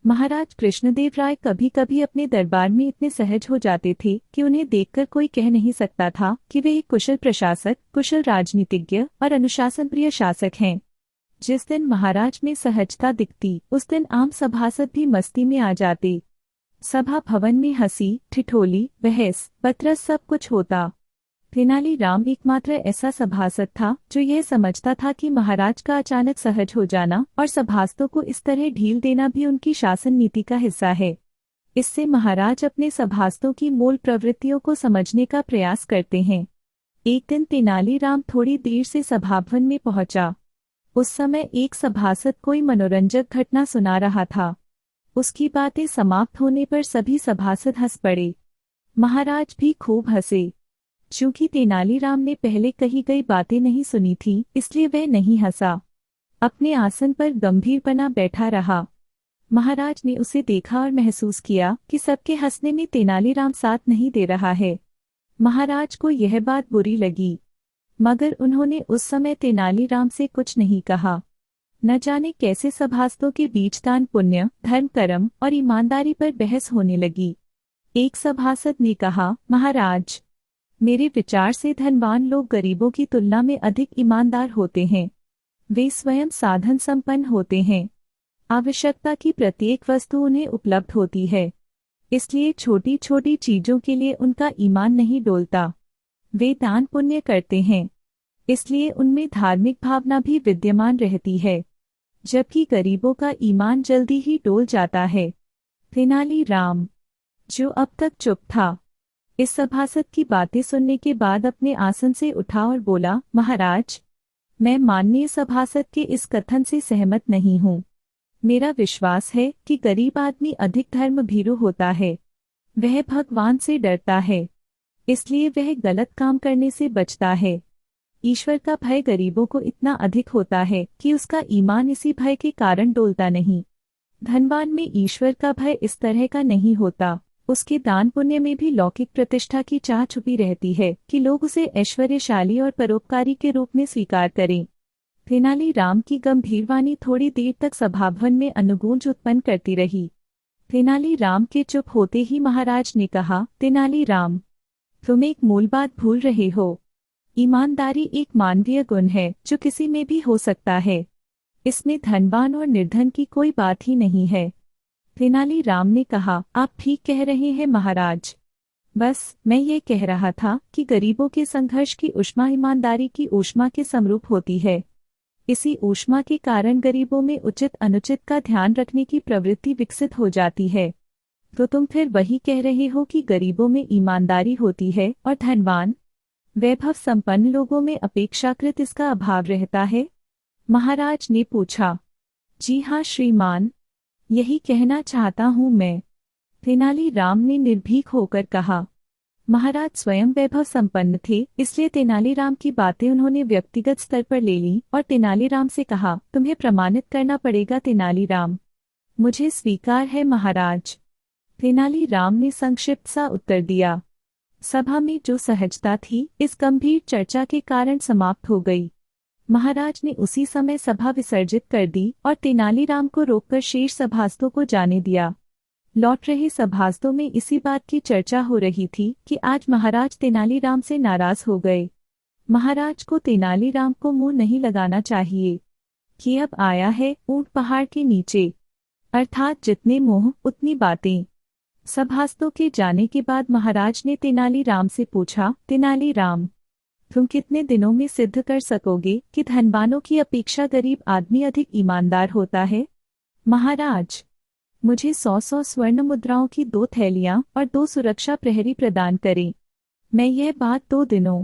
महाराज कृष्णदेव राय कभी कभी अपने दरबार में इतने सहज हो जाते थे कि उन्हें देखकर कोई कह नहीं सकता था कि वे एक कुशल प्रशासक, कुशल राजनीतिज्ञ और अनुशासन प्रिय शासक हैं। जिस दिन महाराज में सहजता दिखती, उस दिन आम सभासद भी मस्ती में आ जाते। सभा भवन में हंसी, ठिठोली, बहस, बतरस सब कुछ होता। तेनालीराम एकमात्र ऐसा सभासद था जो यह समझता था कि महाराज का अचानक सहज हो जाना और सभासदों को इस तरह ढील देना भी उनकी शासन नीति का हिस्सा है। इससे महाराज अपने सभासदों की मूल प्रवृत्तियों को समझने का प्रयास करते हैं। एक दिन तेनालीराम थोड़ी देर से सभाभवन में पहुंचा। उस समय एक सभासद कोई मनोरंजक घटना सुना रहा था। उसकी बातें समाप्त होने पर सभी सभासद हंस पड़े। महाराज भी खूब हंसे। चूंकि तेनालीराम ने पहले कही गई बातें नहीं सुनी थीं, इसलिए वह नहीं हंसा। अपने आसन पर गंभीर बना बैठा रहा। महाराज ने उसे देखा और महसूस किया कि सबके हंसने में तेनालीराम साथ नहीं दे रहा है। महाराज को यह बात बुरी लगी, मगर उन्होंने उस समय तेनालीराम से कुछ नहीं कहा। न जाने कैसे सभासदों के बीच दान पुण्य, धर्म कर्म और ईमानदारी पर बहस होने लगी। एक सभासद ने कहा, महाराज, मेरे विचार से धनवान लोग गरीबों की तुलना में अधिक ईमानदार होते हैं। वे स्वयं साधन संपन्न होते हैं। आवश्यकता की प्रत्येक वस्तु उन्हें उपलब्ध होती है, इसलिए छोटी छोटी चीजों के लिए उनका ईमान नहीं डोलता। वे दान पुण्य करते हैं, इसलिए उनमें धार्मिक भावना भी विद्यमान रहती है, जबकि गरीबों का ईमान जल्दी ही डोल जाता है। तेनालीराम, जो अब तक चुप था, इस सभासद की बातें सुनने के बाद अपने आसन से उठा और बोला, महाराज, मैं माननीय सभासद के इस कथन से सहमत नहीं हूँ। मेरा विश्वास है कि गरीब आदमी अधिक धर्मभीरू होता है। वह भगवान से डरता है, इसलिए वह गलत काम करने से बचता है। ईश्वर का भय गरीबों को इतना अधिक होता है कि उसका ईमान इसी भय के कारण डोलता नहीं। धनवान में ईश्वर का भय इस तरह का नहीं होता। उसके दान पुण्य में भी लौकिक प्रतिष्ठा की चाह छुपी रहती है कि लोग उसे ऐश्वर्यशाली और परोपकारी के रूप में स्वीकार करें। तेनालीराम की गंभीर वाणी थोड़ी देर तक सभाभवन में अनुगूंज उत्पन्न करती रही। तेनालीराम के चुप होते ही महाराज ने कहा, तेनालीराम, तुम एक मूल बात भूल रहे हो। ईमानदारी एक मानवीय गुण है जो किसी में भी हो सकता है। इसमें धनवान और निर्धन की कोई बात ही नहीं है। तेनालीराम ने कहा, आप ठीक कह रहे हैं महाराज। बस मैं ये कह रहा था कि गरीबों के संघर्ष की ऊष्मा ईमानदारी की ऊष्मा के समरूप होती है। इसी ऊष्मा के कारण गरीबों में उचित अनुचित का ध्यान रखने की प्रवृत्ति विकसित हो जाती है। तो तुम फिर वही कह रहे हो कि गरीबों में ईमानदारी होती है और धनवान, वैभव संपन्न लोगों में अपेक्षाकृत इसका अभाव रहता है? महाराज ने पूछा। जी हाँ श्रीमान, यही कहना चाहता हूँ मैं, तेनालीराम ने निर्भीक होकर कहा। महाराज स्वयं वैभव संपन्न थे, इसलिए तेनालीराम की बातें उन्होंने व्यक्तिगत स्तर पर ले ली और तेनालीराम से कहा, तुम्हें प्रमाणित करना पड़ेगा तेनालीराम। मुझे स्वीकार है महाराज, तेनालीराम ने संक्षिप्त सा उत्तर दिया। सभा में जो सहजता थी, इस गंभीर चर्चा के कारण समाप्त हो गई। महाराज ने उसी समय सभा विसर्जित कर दी और तेनालीराम को रोककर शेष सभासदों को जाने दिया। लौट रहे सभासदों में इसी बात की चर्चा हो रही थी कि आज महाराज तेनालीराम से नाराज हो गए। महाराज को तेनालीराम को मुंह नहीं लगाना चाहिए कि अब आया है ऊंट पहाड़ के नीचे, अर्थात जितने मुंह उतनी बातें। सभासदों के जाने के बाद महाराज ने तेनालीराम से पूछा, तेनालीराम, तुम कितने दिनों में सिद्ध कर सकोगे कि धनवानों की अपेक्षा गरीब आदमी अधिक ईमानदार होता है? महाराज, मुझे 100 स्वर्ण मुद्राओं की 2 थैलियां और 2 सुरक्षा प्रहरी प्रदान करें। मैं यह बात 2 दिनों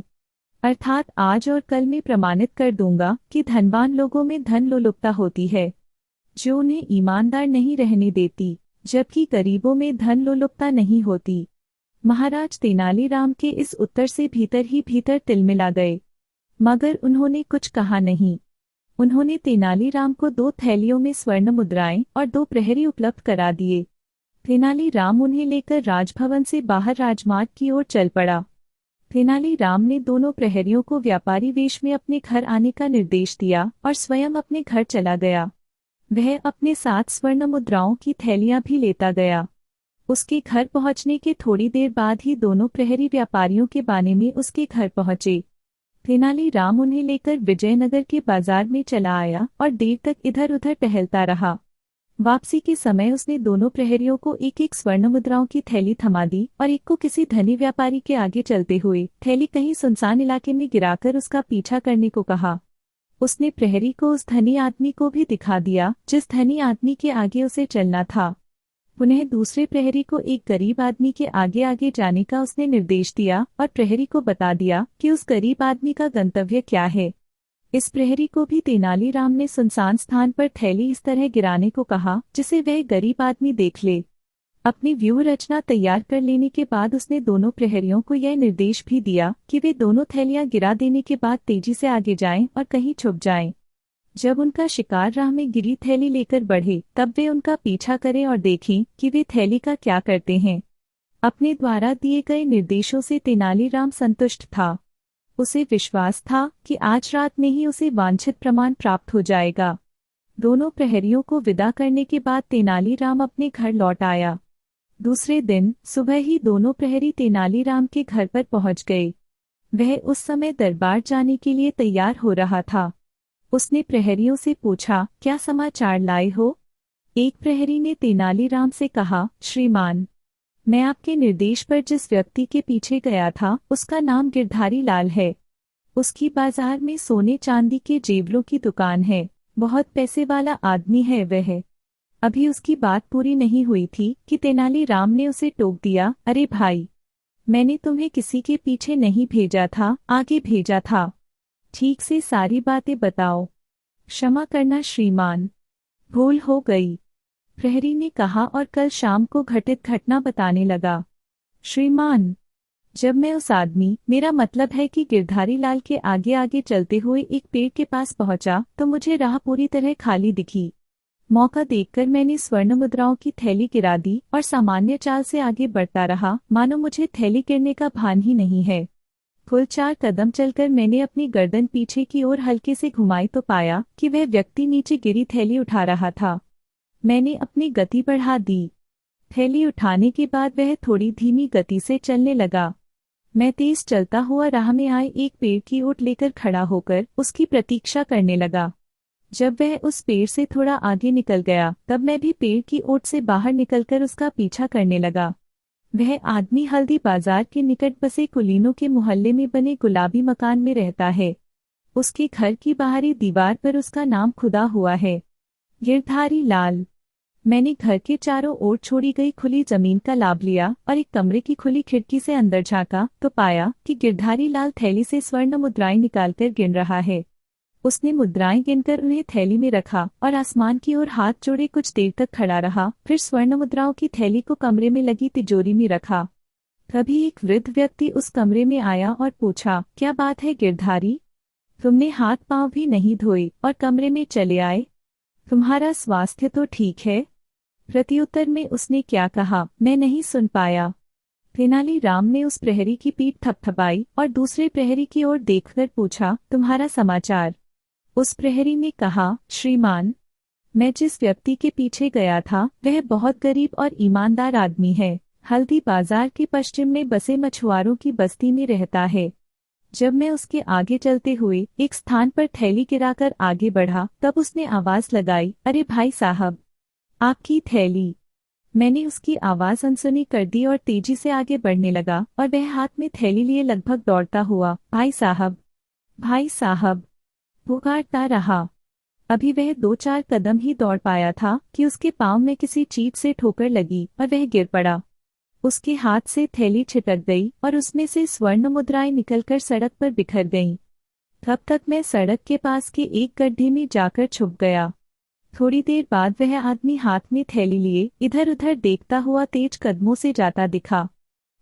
अर्थात आज और कल में प्रमाणित कर दूंगा कि धनवान लोगों में धन लोलुपता होती है, जो उन्हें ईमानदार नहीं रहने देती, जबकि गरीबों में धन लोलुपता नहीं होती। महाराज तेनालीराम के इस उत्तर से भीतर ही भीतर तिलमिला गए, मगर उन्होंने कुछ कहा नहीं। उन्होंने तेनालीराम को 2 थैलियों में स्वर्ण मुद्राएं और 2 प्रहरी उपलब्ध करा दिए। तेनालीराम उन्हें लेकर राजभवन से बाहर राजमार्ग की ओर चल पड़ा। तेनालीराम ने दोनों प्रहरियों को व्यापारी वेश में अपने घर आने का निर्देश दिया और स्वयं अपने घर चला गया। वह अपने साथ स्वर्ण मुद्राओं की थैलियां भी लेता गया। उसके घर पहुंचने के थोड़ी देर बाद ही दोनों प्रहरी व्यापारियों के बाने में उसके घर पहुंचे। तेनालीराम उन्हें लेकर विजयनगर के बाजार में चला आया और देर तक इधर उधर टहलता रहा। वापसी के समय उसने दोनों प्रहरियों को एक एक स्वर्ण मुद्राओं की थैली थमा दी और एक को किसी धनी व्यापारी के आगे चलते हुए थैली कहीं सुनसान इलाके में गिराकर उसका पीछा करने को कहा। उसने प्रहरी को उस धनी आदमी को भी दिखा दिया जिस धनी आदमी के आगे उसे चलना था। पुनः दूसरे प्रहरी को एक गरीब आदमी के आगे आगे जाने का उसने निर्देश दिया और प्रहरी को बता दिया कि उस गरीब आदमी का गंतव्य क्या है। इस प्रहरी को भी तेनालीराम ने सुनसान स्थान पर थैली इस तरह गिराने को कहा जिसे वह गरीब आदमी देख ले। अपनी व्यूह रचना तैयार कर लेने के बाद उसने दोनों प्रहरियों को यह निर्देश भी दिया कि वे दोनों थैलियां गिरा देने के बाद तेजी से आगे जाएं और कहीं छुप जाएं। जब उनका शिकार राह में गिरी थैली लेकर बढ़े तब वे उनका पीछा करें और देखें कि वे थैली का क्या करते हैं। अपने द्वारा दिए गए निर्देशों से तेनालीराम संतुष्ट था। उसे विश्वास था कि आज रात में ही उसे वांछित प्रमाण प्राप्त हो जाएगा। दोनों प्रहरियों को विदा करने के बाद तेनालीराम अपने घर लौट आया। दूसरे दिन सुबह ही दोनों प्रहरी तेनालीराम के घर पर पहुंच गए। वह उस समय दरबार जाने के लिए तैयार हो रहा था। उसने प्रहरियों से पूछा, क्या समाचार लाए हो? एक प्रहरी ने तेनालीराम से कहा, श्रीमान, मैं आपके निर्देश पर जिस व्यक्ति के पीछे गया था उसका नाम गिरधारी लाल है। उसकी बाजार में सोने चांदी के जेवरों की दुकान है। बहुत पैसे वाला आदमी है वह। अभी उसकी बात पूरी नहीं हुई थी कि तेनालीराम ने उसे टोक दिया, अरे भाई, मैंने तुम्हें किसी के पीछे नहीं भेजा था, आगे भेजा था। ठीक से सारी बातें बताओ। क्षमा करना श्रीमान, भूल हो गई, प्रहरी ने कहा और कल शाम को घटित घटना बताने लगा। श्रीमान, जब मैं उस आदमी, मेरा मतलब है कि गिरधारी लाल के आगे आगे चलते हुए एक पेड़ के पास पहुंचा तो मुझे राह पूरी तरह खाली दिखी। मौका देखकर मैंने स्वर्ण मुद्राओं की थैली गिरा दी और सामान्य चाल से आगे बढ़ता रहा, मानो मुझे थैली गिरने का भान ही नहीं है। कुल 4 कदम चलकर मैंने अपनी गर्दन पीछे की ओर हल्के से घुमाई तो पाया कि वह व्यक्ति नीचे गिरी थैली उठा रहा था। मैंने अपनी गति बढ़ा दी। थैली उठाने के बाद वह थोड़ी धीमी गति से चलने लगा। मैं तेज चलता हुआ राह में आए एक पेड़ की ओट लेकर खड़ा होकर उसकी प्रतीक्षा करने लगा। जब वह उस पेड़ से थोड़ा आगे निकल गया तब मैं भी पेड़ की ओट से बाहर निकलकर उसका पीछा करने लगा। वह आदमी हल्दी बाजार के निकट बसे कुलीनों के मोहल्ले में बने गुलाबी मकान में रहता है। उसके घर की बाहरी दीवार पर उसका नाम खुदा हुआ है, गिरधारी लाल। मैंने घर के चारों ओर छोड़ी गई खुली जमीन का लाभ लिया और एक कमरे की खुली खिड़की से अंदर झांका तो पाया कि गिरधारी लाल थैली से स्वर्ण मुद्राएं निकालकर गिन रहा है। उसने मुद्राएं गिनकर उन्हें थैली में रखा और आसमान की ओर हाथ जोड़े कुछ देर तक खड़ा रहा। फिर स्वर्ण मुद्राओं की थैली को कमरे में लगी तिजोरी में रखा। तभी एक वृद्ध व्यक्ति उस कमरे में आया और पूछा, क्या बात है गिरधारी, तुमने हाथ पांव भी नहीं धोए और कमरे में चले आए? तुम्हारा स्वास्थ्य तो ठीक है? प्रत्युत्तर में उसने क्या कहा मैं नहीं सुन पाया। तेनालीराम ने उस प्रहरी की पीठ थपथपाई और दूसरे प्रहरी की ओर देखकर पूछा, तुम्हारा समाचार? उस प्रहरी ने कहा, श्रीमान, मैं जिस व्यक्ति के पीछे गया था वह बहुत गरीब और ईमानदार आदमी है। हल्दी बाजार के पश्चिम में बसे मछुआरों की बस्ती में रहता है। जब मैं उसके आगे चलते हुए एक स्थान पर थैली गिराकर आगे बढ़ा तब उसने आवाज लगाई, अरे भाई साहब, आपकी थैली। मैंने उसकी आवाज अनसुनी कर दी और तेजी से आगे बढ़ने लगा और वह हाथ में थैली लिए लगभग दौड़ता हुआ भाई साहब पुकारता रहा। अभी वह 2-4 कदम ही दौड़ पाया था कि उसके पांव में किसी चीज से ठोकर लगी और वह गिर पड़ा। उसके हाथ से थैली छिटक गई और उसमें से स्वर्ण मुद्राएं निकलकर सड़क पर बिखर गईं। तब तक मैं सड़क के पास के एक गड्ढे में जाकर छुप गया। थोड़ी देर बाद वह आदमी हाथ में थैली लिए इधर उधर देखता हुआ तेज कदमों से जाता दिखा।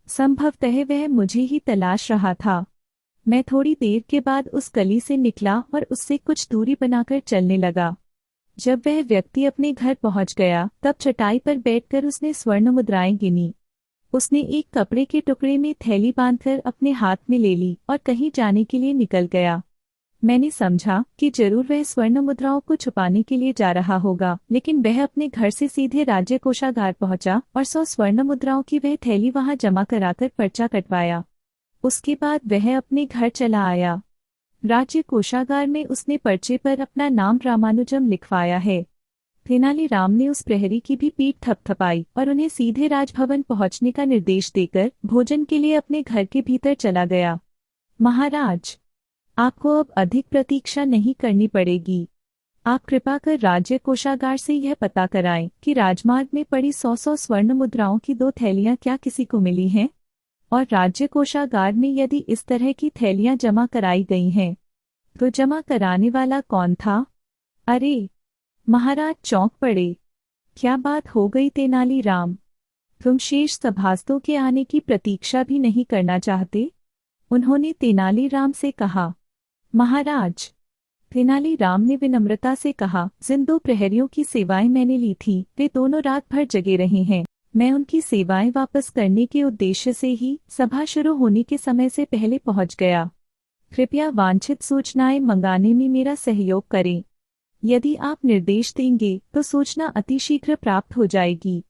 संभवतः वह मुझे ही तलाश रहा था। मैं थोड़ी देर के बाद उस गली से निकला और उससे कुछ दूरी बनाकर चलने लगा। जब वह व्यक्ति अपने घर पहुंच गया तब चटाई पर बैठकर उसने स्वर्ण मुद्राएं गिनी। उसने एक कपड़े के टुकड़े में थैली बांधकर अपने हाथ में ले ली और कहीं जाने के लिए निकल गया। मैंने समझा कि जरूर वह स्वर्ण मुद्राओं को छुपाने के लिए जा रहा होगा, लेकिन वह अपने घर से सीधे राज्य कोषागार पहुंचा और 100 स्वर्ण मुद्राओं की वह थैली वहां जमा कराकर पर्चा कटवाया। उसके बाद वह अपने घर चला आया। राज्य कोषागार में उसने पर्चे पर अपना नाम रामानुजम लिखवाया है। तेनालीराम ने उस प्रहरी की भी पीठ थपथपाई और उन्हें सीधे राजभवन पहुंचने का निर्देश देकर भोजन के लिए अपने घर के भीतर चला गया। महाराज, आपको अब अधिक प्रतीक्षा नहीं करनी पड़ेगी। आप कृपा कर राज्य कोषागार से यह पता कराएं कि राजमार्ग में पड़ी 100 स्वर्ण मुद्राओं की 2 थैलियां क्या किसी को मिली हैं, और राज्य कोषागार में यदि इस तरह की थैलियां जमा कराई गई हैं तो जमा कराने वाला कौन था? अरे! महाराज चौंक पड़े। क्या बात हो गई तेनालीराम? तुम शेष सभासदों के आने की प्रतीक्षा भी नहीं करना चाहते? उन्होंने तेनालीराम से कहा। महाराज, तेनालीराम ने विनम्रता से कहा, जिन 2 प्रहरियों की सेवाएं मैंने ली थी वे दोनों रात भर जगे रहे हैं। मैं उनकी सेवाएं वापस करने के उद्देश्य से ही सभा शुरू होने के समय से पहले पहुंच गया। कृपया वांछित सूचनाएं मंगाने में मेरा सहयोग करें। यदि आप निर्देश देंगे तो सूचना अतिशीघ्र प्राप्त हो जाएगी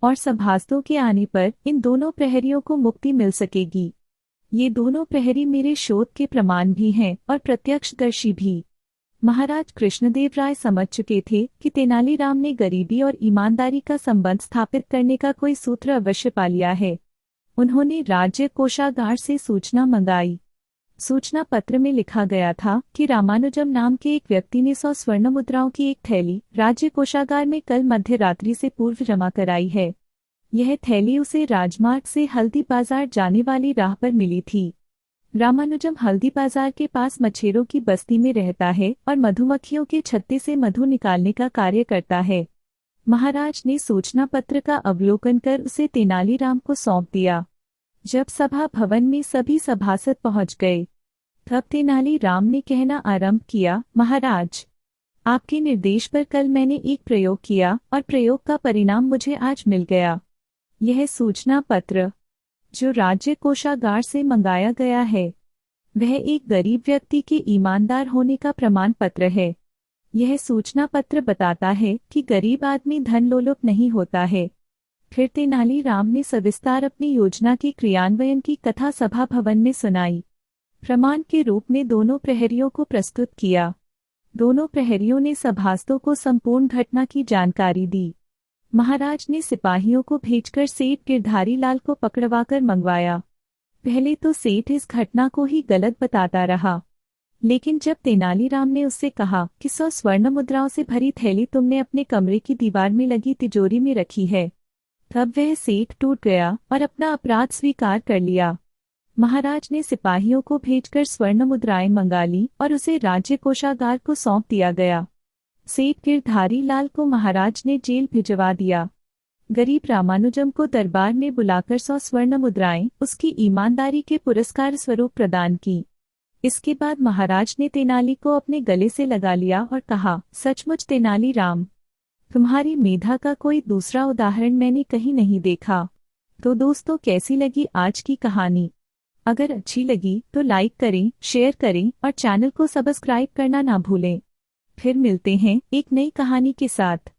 और सभासदों के आने पर इन दोनों प्रहरियों को मुक्ति मिल सकेगी। ये दोनों प्रहरी मेरे शोध के प्रमाण भी हैं और प्रत्यक्षदर्शी भी। महाराज कृष्णदेव राय समझ चुके थे कि तेनालीराम ने गरीबी और ईमानदारी का संबंध स्थापित करने का कोई सूत्र अवश्य पा लिया है। उन्होंने राज्य कोषागार से सूचना मंगाई। सूचना पत्र में लिखा गया था कि रामानुजम नाम के एक व्यक्ति ने 100 स्वर्ण मुद्राओं की एक थैली राज्य कोषागार में कल मध्य रात्रि से पूर्व जमा कराई है। यह थैली उसे राजमार्ग से हल्दी बाजार जाने वाली राह पर मिली थी। रामानुजम हल्दी बाजार के पास मछेरों की बस्ती में रहता है और मधुमक्खियों के छत्ते से मधु निकालने का कार्य करता है। महाराज ने सूचना पत्र का अवलोकन कर उसे तेनालीराम को सौंप दिया। जब सभा भवन में सभी सभासद पहुंच गए तब तेनालीराम ने कहना आरंभ किया, महाराज, आपके निर्देश पर कल मैंने एक प्रयोग किया और प्रयोग का परिणाम मुझे आज मिल गया। यह सूचना पत्र जो राज्य कोषागार से मंगाया गया है वह एक गरीब व्यक्ति के ईमानदार होने का प्रमाण पत्र है। यह सूचना पत्र बताता है कि गरीब आदमी धन लोलुप नहीं होता है। फिर तेनालीराम ने सविस्तार अपनी योजना के क्रियान्वयन की कथा सभा भवन में सुनाई। प्रमाण के रूप में दोनों प्रहरियों को प्रस्तुत किया। दोनों प्रहरियों ने सभासदों को संपूर्ण घटना की जानकारी दी। महाराज ने सिपाहियों को भेजकर सेठ गिरधारी लाल को पकड़वाकर मंगवाया। पहले तो सेठ इस घटना को ही गलत बताता रहा, लेकिन जब तेनालीराम ने उससे कहा कि 100 स्वर्ण मुद्राओं से भरी थैली तुमने अपने कमरे की दीवार में लगी तिजोरी में रखी है, तब वह सेठ टूट गया और अपना अपराध स्वीकार कर लिया। महाराज ने सिपाहियों को भेजकर स्वर्ण मुद्राएं मंगा ली और उसे राज्य कोषागार को सौंप दिया गया। सेठ गिरधारी लाल को महाराज ने जेल भिजवा दिया। गरीब रामानुजम को दरबार में बुलाकर 100 स्वर्ण मुद्राएं उसकी ईमानदारी के पुरस्कार स्वरूप प्रदान की। इसके बाद महाराज ने तेनाली को अपने गले से लगा लिया और कहा, सचमुच तेनालीराम, तुम्हारी मेधा का कोई दूसरा उदाहरण मैंने कहीं नहीं देखा। तो दोस्तों, कैसी लगी आज की कहानी? अगर अच्छी लगी तो लाइक करें, शेयर करें और चैनल को सब्सक्राइब करना ना भूलें। फिर मिलते हैं एक नई कहानी के साथ।